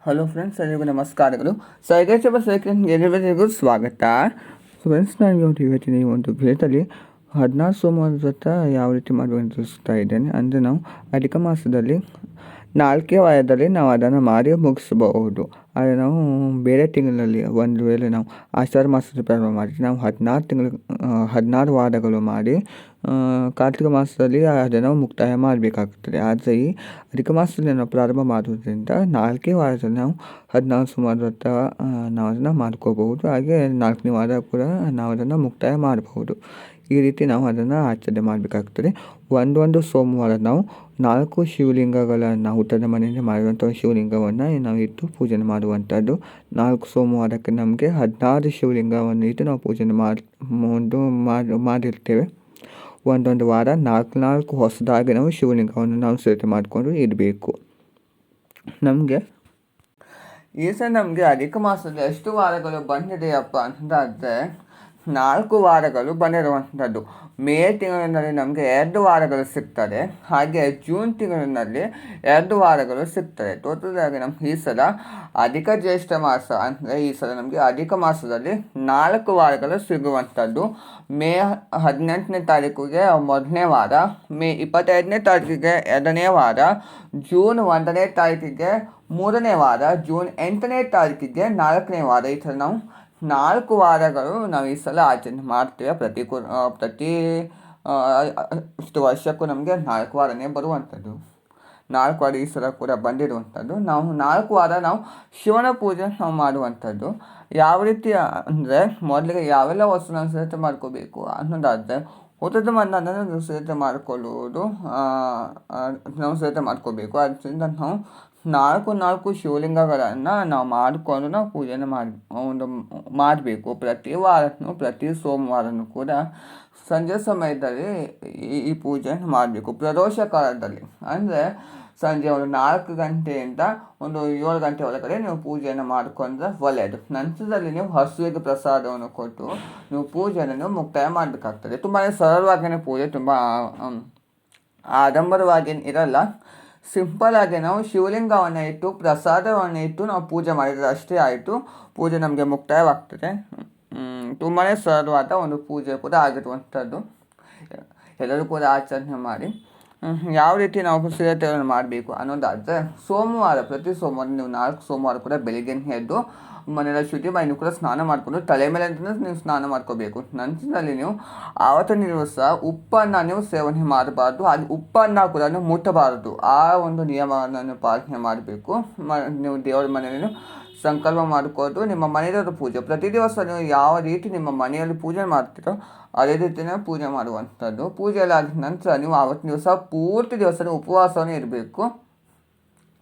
Hello friends, ಎಲ್ಲರಿಗೂ ನಮಸ್ಕಾರಗಳು. ಸೈಗೇಶ್ವರ ಎಲ್ಲರಿಗೂ ಸ್ವಾಗತ. ಫ್ರೆಂಡ್ಸ್, ನಾನು ಇವತ್ತಿನ ಈ ಒಂದು ವಿಡಿಯೋದಲ್ಲಿ 16 ಸೋಮವಾರ ವ್ರತ ಯಾವ ರೀತಿ ಮಾಡಬೇಕು ತಿಳಿಸ್ತಾ ಇದ್ದೇನೆ. ಅಂದರೆ ನಾವು ಅಧಿಕ ಮಾಸದಲ್ಲಿ 4ನೇ ವಾರದಲ್ಲಿ ನಾವು ಅದನ್ನು ಮಾಡಿ ಮುಗಿಸಬಹುದು. ಆದರೆ ನಾವು ಬೇರೆ ತಿಂಗಳಲ್ಲಿ ಒಂದು ವೇಳೆ ನಾವು ಆಷಾಢ ಮಾಸದ ಪ್ರಾರಂಭ ಮಾಡಿ ನಾವು 16 ವಾರಗಳು ಮಾಡಿ ಕಾರ್ತಿಕ ಮಾಸದಲ್ಲಿ ಅದನ್ನು ಮುಕ್ತಾಯ ಮಾಡಬೇಕಾಗುತ್ತದೆ. ಆದರೆ ಈ ಅಧಿಕ ಮಾಸದಲ್ಲಿ ನಾವು ಪ್ರಾರಂಭ ಮಾಡುವುದರಿಂದ 4ನೇ ವಾರದಲ್ಲಿ ನಾವು 16 ಸೋಮವಾರ ವ್ರತ ನಾವು ಅದನ್ನು ಮಾಡ್ಕೋಬಹುದು. ಹಾಗೆ 4ನೇ ವಾರ ಕೂಡ ನಾವು ಅದನ್ನು ಮುಕ್ತಾಯ ಮಾಡಬಹುದು. ಈ ರೀತಿ ನಾವು ಅದನ್ನು ಆಚರಣೆ ಮಾಡಬೇಕಾಗ್ತದೆ. ಒಂದೊಂದು ಸೋಮವಾರ ನಾವು 4 ಶಿವಲಿಂಗಗಳನ್ನು ಉತ್ತರದ ಮನೆಯಲ್ಲಿ ಮಾಡಿರುವಂಥ ಶಿವಲಿಂಗವನ್ನು ನಾವು ಇಟ್ಟು ಪೂಜೆ ಮಾಡುವಂಥದ್ದು. 4 ಸೋಮವಾರಕ್ಕೆ ನಮಗೆ 16 ಶಿವಲಿಂಗವನ್ನು ಇಟ್ಟು ನಾವು ಪೂಜೆ ಮಾಡಿರ್ತೇವೆ. ಒಂದೊಂದು ವಾರ 4 ಹೊಸದಾಗಿ ನಾವು ಶಿವಲಿಂಗವನ್ನು ನಾವು ಸೇರ್ಪಡೆ ಮಾಡಿಕೊಂಡು ಇರಬೇಕು. ನಮಗೆ ಈ ಸಲ ನಮಗೆ ಅಧಿಕ ಮಾಸದಲ್ಲಿ ಎಷ್ಟು ವಾರಗಳು ಬಂದಿದೆಯಪ್ಪ ಅಂತಂದರೆ 4 ವಾರಗಳು ಬಂದಿರುವಂಥದ್ದು. ಮೇ ತಿಂಗಳಿನಲ್ಲಿ ನಮಗೆ 2 ವಾರಗಳು ಸಿಗ್ತದೆ. ಹಾಗೆ ಜೂನ್ ತಿಂಗಳಿನಲ್ಲಿ 2 ವಾರಗಳು ಸಿಗ್ತದೆ. ಟೋಟಲಾಗಿ ನಮ್ಗೆ ಈ ಸಲ ಅಧಿಕ ಜ್ಯೇಷ್ಠ ಮಾಸ ಅಂದರೆ ಈ ಸಲ ನಮಗೆ ಅಧಿಕ ಮಾಸದಲ್ಲಿ 4 ವಾರಗಳು ಸಿಗುವಂಥದ್ದು. ಮೇ 18ನೇ ತಾರೀಕಿಗೆ 1ನೇ ವಾರ, ಮೇ 25ನೇ ತಾರೀಕಿಗೆ 2ನೇ ವಾರ, ಜೂನ್ 1ನೇ ತಾರೀಕಿಗೆ 3ನೇ ವಾರ, ಜೂನ್ 8ನೇ ತಾರೀಕಿಗೆ 4ನೇ ವಾರ. ಈ ಥರ ನಾವು 4 ವಾರಗಳು ನಾವು ಈ ಸಲ ಆಚರಣೆ ಮಾಡ್ತೇವೆ. ಪ್ರತಿ ಇಷ್ಟು ವರ್ಷಕ್ಕೂ ನಮಗೆ 4 ವಾರನೇ ಬರುವಂಥದ್ದು. 4 ವಾರ ಈ ಸಲ ಕೂಡ ಬಂದಿರುವಂಥದ್ದು. ನಾವು 4 ವಾರ ನಾವು ಶಿವನ ಪೂಜೆ ನಾವು ಮಾಡುವಂಥದ್ದು. ಯಾವ ರೀತಿ ಅಂದರೆ ಮೊದಲಿಗೆ ಯಾವೆಲ್ಲ ವಸ್ತುಗಳನ್ನು ಸಿದ್ಧತೆ ಮಾಡ್ಕೋಬೇಕು ಅನ್ನೋದಾದರೆ ಊಟದ ಮಣ್ಣನ್ನು ಸಿದ್ಧತೆ ಮಾಡಿಕೊಳ್ಳುವುದು ನಾವು ಸಿದ್ಧತೆ ಮಾಡ್ಕೋಬೇಕು. ಅದರಿಂದ ನಾವು 4 ಶಿವಲಿಂಗಗಳನ್ನು ನಾವು ಮಾಡಿಕೊಂಡು ನಾವು ಪೂಜೆನ ಮಾಡಬೇಕು. ಪ್ರತಿ ಸೋಮವಾರನೂ ಕೂಡ ಸಂಜೆ ಸಮಯದಲ್ಲಿ ಈ ಪೂಜೆಯನ್ನು ಮಾಡಬೇಕು. ಪ್ರದೋಷ ಕಾಲದಲ್ಲಿ ಅಂದರೆ ಸಂಜೆ ಒಂದು 4 ಗಂಟೆಯಿಂದ ಒಂದು 7 ಗಂಟೆ ಒಳಗಡೆ ನೀವು ಪೂಜೆಯನ್ನು ಮಾಡಿಕೊಂಡ್ರೆ ಒಳ್ಳೆಯದು. ನಂತರದಲ್ಲಿ ನೀವು ಹಸುವಿಗೆ ಪ್ರಸಾದವನ್ನು ಕೊಟ್ಟು ನೀವು ಪೂಜೆಯನ್ನು ಮುಕ್ತಾಯ ಮಾಡಬೇಕಾಗ್ತದೆ. ತುಂಬಾ ಸರಳವಾಗಿಯೇ ಪೂಜೆ, ತುಂಬ ಆಡಂಬರವಾಗಿ ಇರಲ್ಲ. ಸಿಂಪಲ್ಲಾಗಿ ನಾವು ಶಿವಲಿಂಗವನ್ನು ಇಟ್ಟು ಪ್ರಸಾದವನ್ನು ಇಟ್ಟು ನಾವು ಪೂಜೆ ಮಾಡಿದರೆ ಅಷ್ಟೇ ಆಯಿತು, ಪೂಜೆ ನಮಗೆ ಮುಕ್ತಾಯವಾಗ್ತದೆ. ತುಂಬಾ ಸರಳವಾದ ಒಂದು ಪೂಜೆ ಕೂಡ ಆಗಿರುವಂಥದ್ದು. ಎಲ್ಲರೂ ಕೂಡ ಆಚರಣೆ ಮಾಡಿ. ಯಾವ ರೀತಿ ನಾವು ಸಿದ್ಧತೆಗಳನ್ನು ಮಾಡಬೇಕು ಅನ್ನೋದಾದರೆ ಪ್ರತಿ ಸೋಮವಾರ ನೀವು 4 ಸೋಮವಾರ ಕೂಡ ಬೆಳಿಗ್ಗೆ ಎದ್ದು ಮನೆಯಲ್ಲ ಶುಚಿ ಮಾಡಿ ನೀವು ಕೂಡ ಸ್ನಾನ ಮಾಡಿಕೊಂಡು ತಲೆ ಮೇಲೆ ಅಂತಲೇ ನೀವು ಸ್ನಾನ ಮಾಡ್ಕೋಬೇಕು. ನಂತರದಲ್ಲಿ ನೀವು ಆವತ್ತಿನ ದಿವಸ ಉಪ್ಪನ್ನು ನೀವು ಸೇವನೆ ಮಾಡಬಾರ್ದು. ಹಾಗೆ ಉಪ್ಪನ್ನು ಕೂಡ ನೀವು ಮುಟ್ಟಬಾರದು. ಆ ಒಂದು ನಿಯಮವನ್ನು ಪಾಲನೆ ಮಾಡಬೇಕು. ನೀವು ದೇವರ ಮನೆಯಲ್ಲಿ ಸಂಕಲ್ಪ ಮಾಡಿಕೊಂಡು ನಿಮ್ಮ ಮನೆಯಲ್ಲೂ ಪೂಜೆ ಪ್ರತಿ ದಿವಸ ನೀವು ಯಾವ ರೀತಿ ನಿಮ್ಮ ಮನೆಯಲ್ಲಿ ಪೂಜೆ ಮಾಡ್ತೀರೋ ಅದೇ ರೀತಿಯೇ ಪೂಜೆ ಮಾಡುವಂಥದ್ದು. ಪೂಜೆಯಲ್ಲಿ ಆದ ನಂತರ ನೀವು ಆವತ್ತಿನ ದಿವಸ ಪೂರ್ತಿ ದಿವಸ ಉಪವಾಸವೇ ಇರಬೇಕು.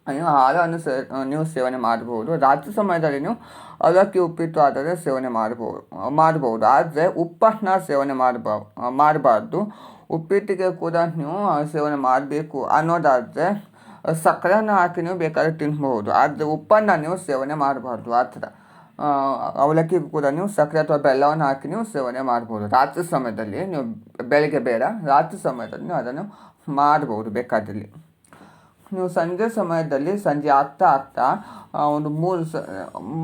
ನೀವು ಹಾಲನ್ನು ನೀವು ಸೇವನೆ ಮಾಡಬಹುದು. ರಾತ್ರಿ ಸಮಯದಲ್ಲಿ ನೀವು ಅವಲಕ್ಕಿ ಉಪ್ಪಿಟ್ಟು ಆದರೆ ಸೇವನೆ ಮಾಡಬಹುದು. ಆದರೆ ಉಪ್ಪನ್ನು ಸೇವನೆ ಮಾಡಬಾರ್ದು. ಉಪ್ಪಿಟ್ಟಿಗೆ ಕೂಡ ನೀವು ಸೇವನೆ ಮಾಡಬೇಕು ಅನ್ನೋದಾದರೆ ಸಕ್ಕರೆಯನ್ನು ಹಾಕಿ ನೀವು ಬೇಕಾದ್ರೆ ತಿನ್ಬಹುದು. ಆದರೆ ಉಪ್ಪನ್ನು ನೀವು ಸೇವನೆ ಮಾಡಬಾರ್ದು. ಆ ಥರ ಅವಲಕ್ಕಿಗೂ ಕೂಡ ನೀವು ಸಕ್ಕರೆ ಅಥವಾ ಬೆಲ್ಲವನ್ನು ಹಾಕಿ ನೀವು ಸೇವನೆ ಮಾಡ್ಬೋದು. ರಾತ್ರಿ ಸಮಯದಲ್ಲಿ ನೀವು ಬೆಳಗ್ಗೆ ಬೇಡ, ರಾತ್ರಿ ಸಮಯದಲ್ಲಿ ನೀವು ಅದನ್ನು ಮಾಡ್ಬೋದು ಬೇಕಾದಲ್ಲಿ. ನೀವು ಸಂಜೆ ಆಗ್ತಾ ಒಂದು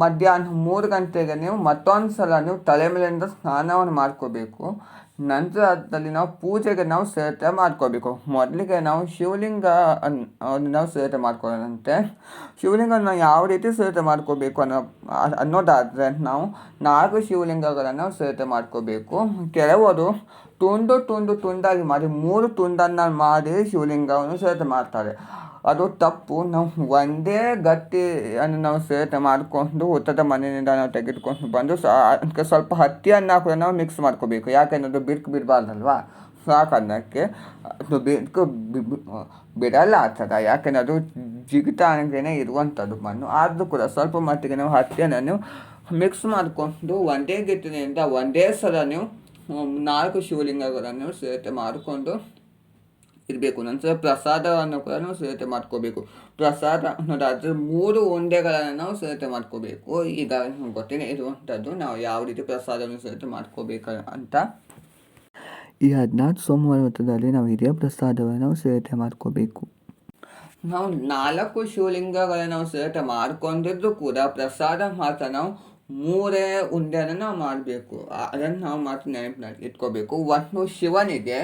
ಮಧ್ಯಾಹ್ನ 3 ಗಂಟೆಗೆ ನೀವು ಮತ್ತೊಂದು ಸಲ ನೀವು ತಲೆ ಮೇಲಿಂದ ಸ್ನಾನವನ್ನು ಮಾಡ್ಕೋಬೇಕು. ನಂತರದಲ್ಲಿ ನಾವು ಪೂಜೆಗೆ ನಾವು ಸಿದ್ಧತೆ ಮಾಡ್ಕೋಬೇಕು. ಮೊದಲಿಗೆ ನಾವು ಶಿವಲಿಂಗ ನಾವು ಸಿದ್ಧತೆ ಮಾಡ್ಕೊಳ್ಳೋದಂತೆ. ಶಿವಲಿಂಗ ನಾವು ಯಾವ ರೀತಿ ಸಿದ್ಧತೆ ಮಾಡ್ಕೋಬೇಕು ಅನ್ನೋದಾದರೆ ನಾವು 4 ಶಿವಲಿಂಗಗಳನ್ನು ಸಿದ್ಧತೆ ಮಾಡ್ಕೋಬೇಕು. ಕೆಲವರು ತುಂಡಾಗಿ ಮಾಡಿ 3 ತುಂಡನ್ನು ಮಾಡಿ ಶಿವಲಿಂಗವನ್ನು ಸಿದ್ಧತೆ ಮಾಡ್ತಾರೆ. ಅದು ತಪ್ಪು. ನಾವು ಒಂದೇ ಗಟ್ಟಿಯನ್ನು ನಾವು ಸಿದ್ಧತೆ ಮಾಡಿಕೊಂಡು ಹುತ್ತದ ಮನೆಯಿಂದ ನಾವು ತೆಗೆದುಕೊಂಡು ಬಂದು ಅದಕ್ಕೆ ಸ್ವಲ್ಪ ಹತ್ತಿಯನ್ನು ಕೂಡ ನಾವು ಮಿಕ್ಸ್ ಮಾಡ್ಕೋಬೇಕು. ಯಾಕೆಂದ್ರೆ ಅದು ಬಿಡಬಾರ್ದಲ್ವಾ, ಸಾಕನ್ನಕ್ಕೆ ಅದು ಬಿಡಲ್ಲ ಆ ಥರ. ಯಾಕೆಂದರೆ ಅದು ಜಿಗಿತಾಗೇ ಇರುವಂಥದ್ದು ಮಣ್ಣು. ಆದರೂ ಕೂಡ ಸ್ವಲ್ಪ ಮಟ್ಟಿಗೆ ನಾವು ಹತ್ತಿಯನ್ನು ನೀವು ಮಿಕ್ಸ್ ಮಾಡಿಕೊಂಡು ಒಂದೇ ಗಿಟ್ಟಿನಿಂದ ಒಂದೇ ಸಲ ನೀವು 4 ಶಿವಲಿಂಗಗಳನ್ನು ಸಿದ್ಧತೆ ಮಾಡಿಕೊಂಡು ಇರಬೇಕು. ನಂತರ ಪ್ರಸಾದವನ್ನು ಕೂಡ ನಾವು ಸಿದ್ಧತೆ ಮಾಡ್ಕೋಬೇಕು. ಪ್ರಸಾದ ಅನ್ನೋದಾದರೆ 3 ಉಂಡೆಗಳನ್ನು ನಾವು ಸಿದ್ಧತೆ ಮಾಡ್ಕೋಬೇಕು. ಈಗ ಗೊತ್ತೇ ಇರುವಂಥದ್ದು ನಾವು ಯಾವ ರೀತಿ ಪ್ರಸಾದವನ್ನು ಸಿದ್ಧತೆ ಮಾಡ್ಕೋಬೇಕು ಅಂತ. ಈ 16 ಸೋಮವಾರ ವ್ರತದಲ್ಲಿ ನಾವು ಇದೇ ಪ್ರಸಾದವನ್ನು ನಾವು ಸಿದ್ಧತೆ ಮಾಡ್ಕೋಬೇಕು. ನಾವು 4 ಶಿವಲಿಂಗಗಳನ್ನ ನಾವು ಸೆಲೆಕ್ಟ್ ಮಾಡ್ಕೊಂಡಿದ್ರು ಕೂಡ ಪ್ರಸಾದ ಮಾತ್ರ ನಾವು 3 ಉಂಡೆಯನ್ನು ನಾವು ಮಾಡಬೇಕು. ಅದನ್ನು ನಾವು ಮಾತ್ರ ನೆನಪಿನಲ್ಲಿ ಇಟ್ಕೋಬೇಕು. ಒಂದು ಶಿವನಿಗೆ,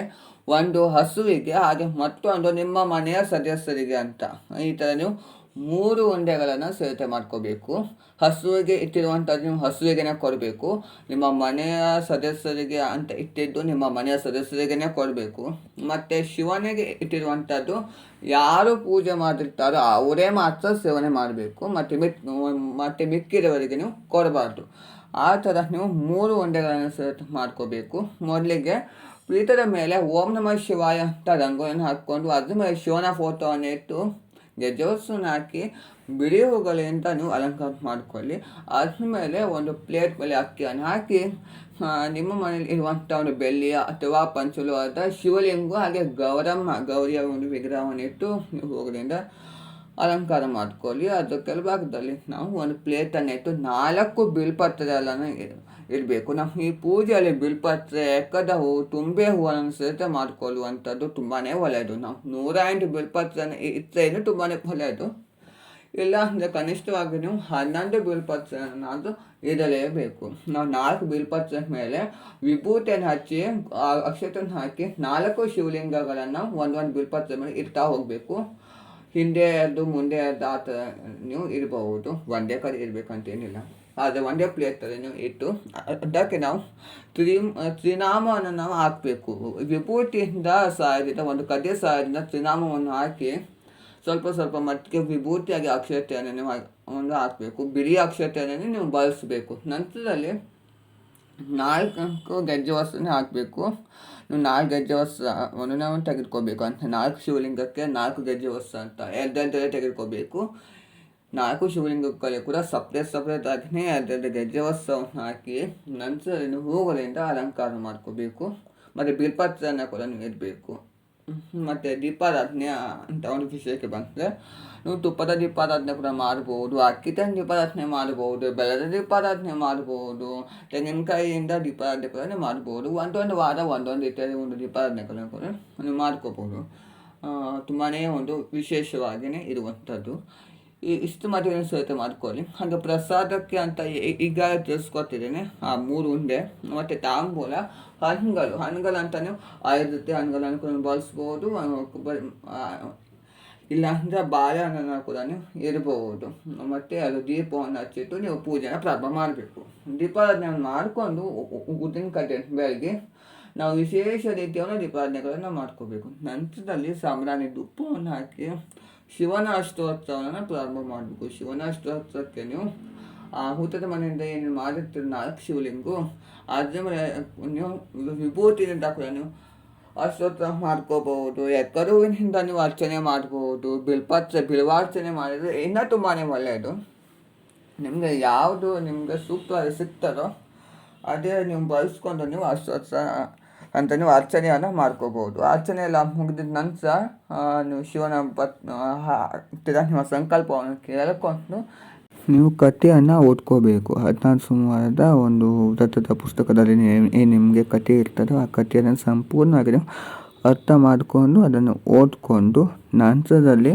ಒಂದು ಹಸುವಿಗೆ, ಹಾಗೆ ಮತ್ತೊಂದು ನಿಮ್ಮ ಮನೆಯ ಸದಸ್ಯರಿಗೆ ಅಂತ. ಈ ಥರ ನೀವು 3 ಉಂಡೆಗಳನ್ನು ಸೇರಿಕೆ ಮಾಡ್ಕೋಬೇಕು. ಹಸುವಿಗೆ ಇಟ್ಟಿರುವಂಥದ್ದು ನೀವು ಹಸುವಿಗೆ ಕೊಡಬೇಕು. ನಿಮ್ಮ ಮನೆಯ ಸದಸ್ಯರಿಗೆ ಅಂತ ಇಟ್ಟಿದ್ದು ನಿಮ್ಮ ಮನೆಯ ಸದಸ್ಯರಿಗೇ ಕೊಡಬೇಕು. ಮತ್ತು ಶಿವನಿಗೆ ಇಟ್ಟಿರುವಂಥದ್ದು ಯಾರು ಪೂಜೆ ಮಾಡಿರ್ತಾರೋ ಅವರೇ ಮಾತ್ರ ಸೇವನೆ ಮಾಡಬೇಕು. ಮತ್ತು ಮಿಕ್ಕಿದವರಿಗೆ ನೀವು ಕೊಡಬಾರ್ದು. ಆ ಥರ ನೀವು 3 ಉಂಡೆಗಳನ್ನು ಸೇರಿಕೆ ಮಾಡ್ಕೋಬೇಕು. ಮೊದಲಿಗೆ ಪೀಠದ ಮೇಲೆ ಓಂ ನಮಃ ಶಿವಾಯ ಅಂತ ರಂಗೋಲಿಯನ್ನು ಹಾಕ್ಕೊಂಡು ಅದ್ರ ಮೇಲೆ ಶಿವನ ಫೋಟೋವನ್ನು ಇಟ್ಟು ಗೆಜ್ಜೆವಸ್ತುವನ್ನು ಹಾಕಿ ಬಿಳಿ ಹೂಗಳಿಂದ ನೀವು ಅಲಂಕಾರ ಮಾಡಿಕೊಳ್ಳಿ. ಆದಮೇಲೆ ಒಂದು ಪ್ಲೇಟ್ ಮೇಲೆ ಅಕ್ಕಿಯನ್ನು ಹಾಕಿ ನಿಮ್ಮ ಮನೇಲಿ ಇರುವಂಥ ಒಂದು ಬೆಳ್ಳಿಯ ಅಥವಾ ಪಂಚಲೋಹದ ಶಿವಲಿಂಗ ಹಾಗೆ ಗೌರಿಯ ಒಂದು ವಿಗ್ರಹವನ್ನು ಇಟ್ಟು ನೀವು ಹೂಗಳಿಂದ ಅಲಂಕಾರ ಮಾಡ್ಕೊಳ್ಳಿ. ಅದರ ಕೆಳಭಾಗದಲ್ಲಿ ನಾವು ಒಂದು ಪ್ಲೇಟನ್ನು ಇಟ್ಟು 4 ಬಿಲ್ಪತ್ರೆಗಳನ್ನು ಇರಬೇಕು. ನಾವು ಈ ಪೂಜೆಯಲ್ಲಿ ಬಿಲ್ಪತ್ರೆ, ಎಕ್ಕದ ಹೂವು, ತುಂಬೆ ಹೂವನ್ನು ಸೇರಿಕೆ ಮಾಡಿಕೊಳ್ಳುವಂಥದ್ದು ತುಂಬಾ ಒಳ್ಳೆಯದು. ನಾವು 108 ಬಿಲ್ಪತ್ರೆಯನ್ನು ಇಟ್ಟರೆ ತುಂಬಾ ಒಳ್ಳೆಯದು. ಇಲ್ಲ ಅಂದರೆ ಕನಿಷ್ಠವಾಗಿ ನೀವು 11 ಬಿಲ್ಪತ್ರೆಯನ್ನಾದರೂ ಇಡಲೇಬೇಕು. ನಾವು 4 ಬಿಲ್ಪತ್ರೆ ಮೇಲೆ ವಿಭೂತಿಯನ್ನು ಹಚ್ಚಿ ಅಕ್ಷತೆಯನ್ನು ಹಾಕಿ 4 ಶಿವಲಿಂಗಗಳನ್ನು ಒಂದೊಂದು ಬಿಲ್ಪತ್ರೆ ಮೇಲೆ ಇಡ್ತಾ ಹೋಗಬೇಕು. ಹಿಂದೆ ಅದು ಮುಂದೆ ಅದು ಆ ಥರ ನೀವು ಇರಬಹುದು. ಒಂದೇ ಕಡೆ ಇರಬೇಕಂತೇನಿಲ್ಲ. ಆದರೆ ಒಂದೇ ಪ್ಲೇಟಲ್ಲಿ ನೀವು ಇಟ್ಟು ಅದಕ್ಕೆ ನಾವು ತ್ರಿನಾಮವನ್ನು ನಾವು ಹಾಕಬೇಕು. ವಿಭೂತಿಯಿಂದ ಸಹಾಯದಿಂದ ಒಂದು ಕಡ್ಡಿ ಸಹಾಯದಿಂದ ತ್ರಿನಾಮವನ್ನು ಹಾಕಿ ಸ್ವಲ್ಪ ಮಟ್ಟಿಗೆ ವಿಭೂತಿಯಾಗಿ ಅಕ್ಷತೆಯನ್ನು ನೀವು ಒಂದು ಹಾಕಬೇಕು. ಬಿಳಿ ಅಕ್ಷತೆಯನ್ನು ನೀವು ಬಳಸಬೇಕು. ನಂತರದಲ್ಲಿ 4 ಗೆಜ್ಜೆ ವಸ್ತುನೇ ಹಾಕಬೇಕು. ನೀವು 4 ಗೆಜ್ಜೆ ವಸ್ತುವನ್ನು ನಾವು ತೆಗೆದುಕೋಬೇಕು. ಅಂತ 4 ಶಿವಲಿಂಗಕ್ಕೆ 4 ಗೆಜ್ಜೆ ವಸ್ತು ಅಂತ ಎರಡೆರಡೇ ತೆಗೆದುಕೋಬೇಕು. 4 ಶಿವಲಿಂಗಕ್ಕಲ್ಲಿ ಕೂಡ ಸಪ್ರೇಟ್ ಆಗಿನೇ ಎರಡೆರಡು ಗೆಜ್ಜೆ ವಸ್ತುವನ್ನು ಹಾಕಿ ನಂತರ ಹೂಗಳಿಂದ ಅಲಂಕಾರ ಮಾಡ್ಕೋಬೇಕು. ಮತ್ತು ಬಿಲ್ಪತ್ರೆಯನ್ನು ಕೂಡ ನೀವು ಇಡಬೇಕು. ಮತ್ತು ದೀಪಾರಾಧನೆ ಅಂತ ಒಂದು ವಿಷಯಕ್ಕೆ ಬಂದರೆ ನೀವು ತುಪ್ಪದ ದೀಪಾರಾಧನೆ ಕೂಡ ಮಾಡ್ಬೋದು, ಅಕ್ಕಿದ ದೀಪಾರಾಧನೆ ಮಾಡ್ಬೋದು, ಬೆಲ್ಲದ ದೀಪಾರಾಧನೆ ಮಾಡ್ಬೋದು, ತೆಂಗಿನಕಾಯಿಯಿಂದ ದೀಪಾರಾಧನೆ ಕೂಡ ಮಾಡ್ಬೋದು. ಒಂದೊಂದು ವಾರ ಒಂದೊಂದು ರೀತಿಯಾದ ಒಂದು ದೀಪಾರಾಧನೆಗಳನ್ನು ಕೂಡ ನೀವು ಮಾಡ್ಕೋಬೋದು. ತುಂಬಾ ಒಂದು ವಿಶೇಷವಾಗಿಯೇ ಇರುವಂಥದ್ದು. ಇಷ್ಟು ಮಟ್ಟಿಗೆ ಸೇರಿಕೆ ಮಾಡ್ಕೊಳ್ಳಿ. ಹಾಗೆ ಪ್ರಸಾದಕ್ಕೆ ಅಂತ ಈಗ ತಿಳಿಸ್ಕೊತಿದ್ದೇನೆ. 3 ಉಂಡೆ ಮತ್ತು ತಾಂಬೂಲ, ಹಣ್ಣುಗಳು ಅಂತ ನೀವು 5 ರೀತಿ ಹಣ್ಣುಗಳನ್ನು ಕೂಡ ಬಳಸ್ಬೋದು. ಇಲ್ಲಾಂದರೆ ಬಾಳೆಹಣ್ಣನ್ನು ಕೂಡ ನೀವು ಇರಬಹುದು. ಮತ್ತು ಅದು ದೀಪವನ್ನು ಹಚ್ಚಿಟ್ಟು ನೀವು ಪೂಜೆನ ಪ್ರಾರಂಭ ಮಾಡಬೇಕು. ದೀಪಾರಾಧನೆ ಮಾಡಿಕೊಂಡು ಉದ್ದಿನ ಕಡ್ಡಿ ಬೆಳಗ್ಗೆ ನಾವು ವಿಶೇಷ ರೀತಿಯ ದೀಪಾರಾಧನೆಗಳನ್ನು ಮಾಡ್ಕೋಬೇಕು. ನಂತರದಲ್ಲಿ ಸಾಂಬ್ರಾಣಿ ತುಪ್ಪವನ್ನು ಹಾಕಿ ಶಿವನ ಅಷ್ಟೋತ್ಸವವನ್ನು ಪ್ರಾರಂಭ ಮಾಡಬೇಕು. ಶಿವನ ಅಷ್ಟೋತ್ಸವಕ್ಕೆ ನೀವು ಹುತ್ತದ ಮನೆಯಿಂದ ಏನು ಮಾಡಿರ್ತೀರ 4 ಶಿವಲಿಂಗು ಅದ್ರ ಮೇಲೆ ನೀವು ವಿಭೂತಿಯಿಂದ ಕೂಡ ನೀವು ಅಷ್ಟೋತ್ಸವ ಮಾಡ್ಕೋಬಹುದು. ಎಕ್ಕದ ಹೂವಿನಿಂದ ನೀವು ಅರ್ಚನೆ ಮಾಡ್ಬೋದು. ಬಿಲ್ವಾರ್ಚನೆ ಮಾಡಿದರೆ ಇನ್ನೂ ತುಂಬಾ ಒಳ್ಳೆಯದು. ನಿಮಗೆ ಯಾವುದು ನಿಮಗೆ ಸೂಕ್ತವಾಗಿ ಸಿಗ್ತದೋ ಅದೇ ನೀವು ಬಳಸ್ಕೊಂಡು ನೀವು ಅಷ್ಟೋತ್ಸವ ಅಂತ ನೀವು ಅರ್ಚನೆಯನ್ನು ಮಾಡ್ಕೋಬೋದು. ಅರ್ಚನೆ ಎಲ್ಲ ಮುಗಿದ ನಂತರ ನೀವು ಶಿವನ ನಿಮ್ಮ ಸಂಕಲ್ಪವನ್ನು ಕೇಳಿಕೊಂಡು ನೀವು ಕಥೆಯನ್ನು ಓದ್ಕೋಬೇಕು. 16 ಸೋಮವಾರದ ಒಂದು ವ್ರತದ ಪುಸ್ತಕದಲ್ಲಿ ಏನು ನಿಮಗೆ ಕಥೆ ಇರ್ತದೋ ಆ ಕಥೆಯನ್ನು ಸಂಪೂರ್ಣವಾಗಿ ನೀವು ಅರ್ಥ ಮಾಡಿಕೊಂಡು ಅದನ್ನು ಓದ್ಕೊಂಡು ನಂತರದಲ್ಲಿ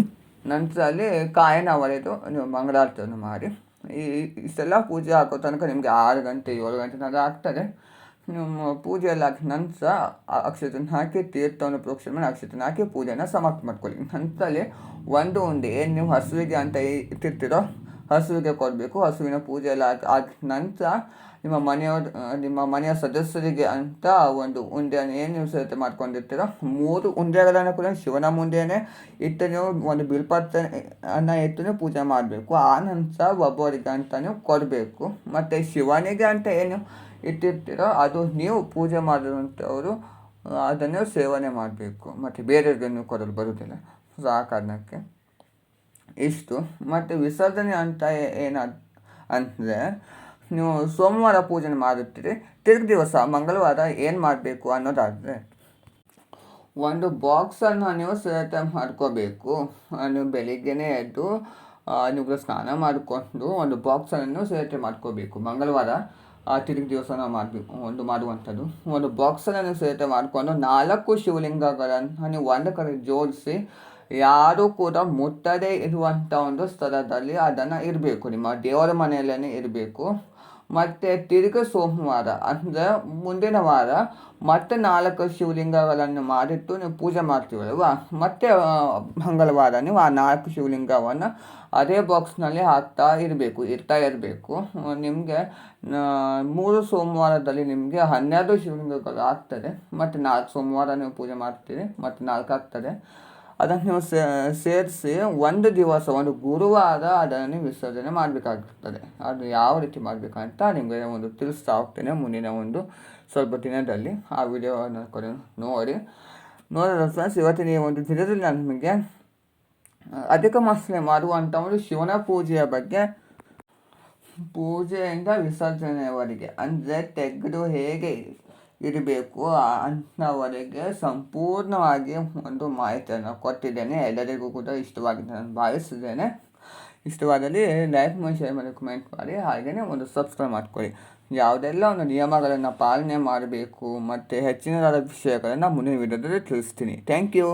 ಕಾಯನ ಒಡೆದು ನೀವು ಮಂಗಳಾರತಿಯನ್ನು ಮಾಡಿ ಇಷ್ಟೆಲ್ಲ ಪೂಜೆ ಹಾಕೋ ತನಕ ನಿಮಗೆ 6 ಗಂಟೆ 7 ಗಂಟೆ ತನಕ ಆಗ್ತದೆ. ನಿಮ್ಮ ಪೂಜೆಯಲ್ಲಿ ಹಾಕಿ ನಂತರ ಅಕ್ಷತೆಯನ್ನು ಹಾಕಿ ತೀರ್ಥವನ್ನು ಪ್ರೋಕ್ಷಣೆ ಮಾಡಿ ಅಕ್ಷತೆಯನ್ನು ಹಾಕಿ ಪೂಜೆಯನ್ನು ಸಮಾಪ್ತಿ ಮಾಡ್ಕೊಳ್ಳಿ. ನಂತರದಲ್ಲಿ ಒಂದು ಉಂಡೆ ಏನು ನೀವು ಹಸುವಿಗೆ ಅಂತ ಇಟ್ಟಿರ್ತೀರೋ ಹಸುವಿಗೆ ಕೊಡಬೇಕು. ಹಸುವಿನ ಪೂಜೆಯಲ್ಲಿ ಆದ ನಂತರ ನಿಮ್ಮ ಮನೆಯ ಸದಸ್ಯರಿಗೆ ಅಂತ ಒಂದು ಉಂಡೆಯನ್ನು ಏನು ನೀವು ಸೇರಿಕೆ ಮಾಡ್ಕೊಂಡಿರ್ತೀರೋ 3 ಉಂಡೆಗಳನ್ನು ಕೂಡ ಶಿವನ ಮುಂದೆಯೇ ಇಟ್ಟು ನೀವು ಒಂದು ಬಿಲ್ಪತ್ರೆಯನ್ನು ಇಟ್ಟು ನೀವು ಪೂಜೆ ಮಾಡಬೇಕು. ಆ ನಂತರ ಒಬ್ಬರಿಗೆ ಅಂತ ನೀವು ಕೊಡಬೇಕು. ಮತ್ತು ಶಿವನಿಗೆ ಅಂತ ಏನು ಇಟ್ಟಿರ್ತೀರೋ ಅದು ನೀವು ಪೂಜೆ ಮಾಡಿರುವಂಥವರು ಅದನ್ನು ಸೇವನೆ ಮಾಡಬೇಕು. ಮತ್ತು ಬೇರೆಯವ್ರಿಗೆ ನೀವು ಕೊಡಲು ಬರುವುದಿಲ್ಲ. ಸೊ ಆ ಕಾರಣಕ್ಕೆ ಇಷ್ಟು. ಮತ್ತು ವಿಸರ್ಜನೆ ಅಂತ ಅಂದರೆ ನೀವು ಸೋಮವಾರ ಪೂಜೆ ಮಾಡುತ್ತೀರಿ, ತಿರುಗಿ ದಿವಸ ಮಂಗಳವಾರ ಏನು ಮಾಡಬೇಕು ಅನ್ನೋದಾದರೆ ಒಂದು ಬಾಕ್ಸನ್ನು ನೀವು ಸಿದ್ಧತೆ ಮಾಡ್ಕೋಬೇಕು. ನೀವು ಬೆಳಿಗ್ಗೆನೇ ಎದ್ದು ನೀವು ಸ್ನಾನ ಮಾಡಿಕೊಂಡು ಒಂದು ಬಾಕ್ಸನ್ನು ಸಿದ್ಧತೆ ಮಾಡ್ಕೋಬೇಕು. ಮಂಗಳವಾರ ತಿರುಗಿ ದಿವಸ ನಾವು ಮಾಡುವಂಥದ್ದು ಒಂದು ಬಾಕ್ಸನ್ನು ಸಿದ್ಧತೆ ಮಾಡಿಕೊಂಡು 4 ಶಿವಲಿಂಗಗಳನ್ನು ನೀವು ಒಂದು ಕಡೆ ಜೋಡಿಸಿ ಯಾರೂ ಕೂಡ ಮುಟ್ಟದೇ ಇರುವಂಥ ಒಂದು ಸ್ಥಳದಲ್ಲಿ ಅದನ್ನು ಇರಬೇಕು, ನಿಮ್ಮ ದೇವರ ಮನೆಯಲ್ಲೇ ಇರಬೇಕು. ಮತ್ತು ತಿರುಗಿ ಸೋಮವಾರ ಅಂದರೆ ಮುಂದಿನ ವಾರ ಮತ್ತೆ 4 ಶಿವಲಿಂಗಗಳನ್ನು ಮಾಡಿಟ್ಟು ನೀವು ಪೂಜೆ ಮಾಡ್ತೀವಲ್ವ, ಮತ್ತು ಮಂಗಳವಾರ ನೀವು ಆ 4 ಶಿವಲಿಂಗವನ್ನು ಅದೇ ಬಾಕ್ಸ್ನಲ್ಲಿ ಇರ್ತಾ ಇರಬೇಕು. ನಿಮಗೆ 3 ಸೋಮವಾರದಲ್ಲಿ ನಿಮಗೆ 12 ಶಿವಲಿಂಗಗಳು ಆಗ್ತದೆ, ಮತ್ತು 4 ಸೋಮವಾರ ನೀವು ಪೂಜೆ ಮಾಡ್ತೀರಿ, ಮತ್ತು 4 ಆಗ್ತದೆ. ಅದನ್ನು ನೀವು ಸೇರಿಸಿ ಒಂದು ದಿವಸ, ಒಂದು ಗುರುವಾರ ಅದನ್ನು ವಿಸರ್ಜನೆ ಮಾಡಬೇಕಾಗುತ್ತದೆ. ಅದು ಯಾವ ರೀತಿ ಮಾಡಬೇಕಂತ ನಿಮಗೆ ಒಂದು ತಿಳಿಸ್ತಾ ಹೋಗ್ತೇನೆ ಮುಂದಿನ ಒಂದು ಸ್ವಲ್ಪ ದಿನದಲ್ಲಿ. ಆ ವಿಡಿಯೋವನ್ನು ಕೂಡ ನೋಡಿದ್ರೆ ಫ್ರೆಂಡ್ಸ್, ಇವತ್ತಿನ ಈ ಒಂದು ದಿನದಲ್ಲಿ ನಾನು ನಿಮಗೆ ಅಧಿಕ ಮಾಸದಲ್ಲಿ ಮಾಡುವಂಥ ಒಂದು ಶಿವನ ಪೂಜೆಯ ಬಗ್ಗೆ, ಪೂಜೆಯಿಂದ ವಿಸರ್ಜನೆಯವರೆಗೆ ಅಂದರೆ ತೆಗೆದು ಹೇಗೆ ಇರಬೇಕು ಅನ್ನೋವರೆಗೆ ಸಂಪೂರ್ಣವಾಗಿ ಒಂದು ಮಾಹಿತಿಯನ್ನು ಕೊಟ್ಟಿದ್ದೇನೆ. ಎಲ್ಲರಿಗೂ ಕೂಡ ಇಷ್ಟವಾಗಿದೆ ನಾನು ಭಾವಿಸಿದ್ದೇನೆ. ಇಷ್ಟವಾದಲ್ಲಿ ಲೈಕ್ ಮಾಡಿ, ಶೇರ್ ಮಾಡಿ, ಕಮೆಂಟ್ ಮಾಡಿ, ಹಾಗೆಯೇ ಒಂದು ಸಬ್ಸ್ಕ್ರೈಬ್ ಮಾಡ್ಕೊಳ್ಳಿ. ಯಾವುದೆಲ್ಲ ಒಂದು ನಿಯಮಗಳನ್ನು ಪಾಲನೆ ಮಾಡಬೇಕು ಮತ್ತು ಹೆಚ್ಚಿನದಾದ ವಿಷಯಗಳನ್ನು ಮುಂದಿನ ವಿಡಿಯೋದಲ್ಲಿ ತಿಳಿಸ್ತೀನಿ. Thank you.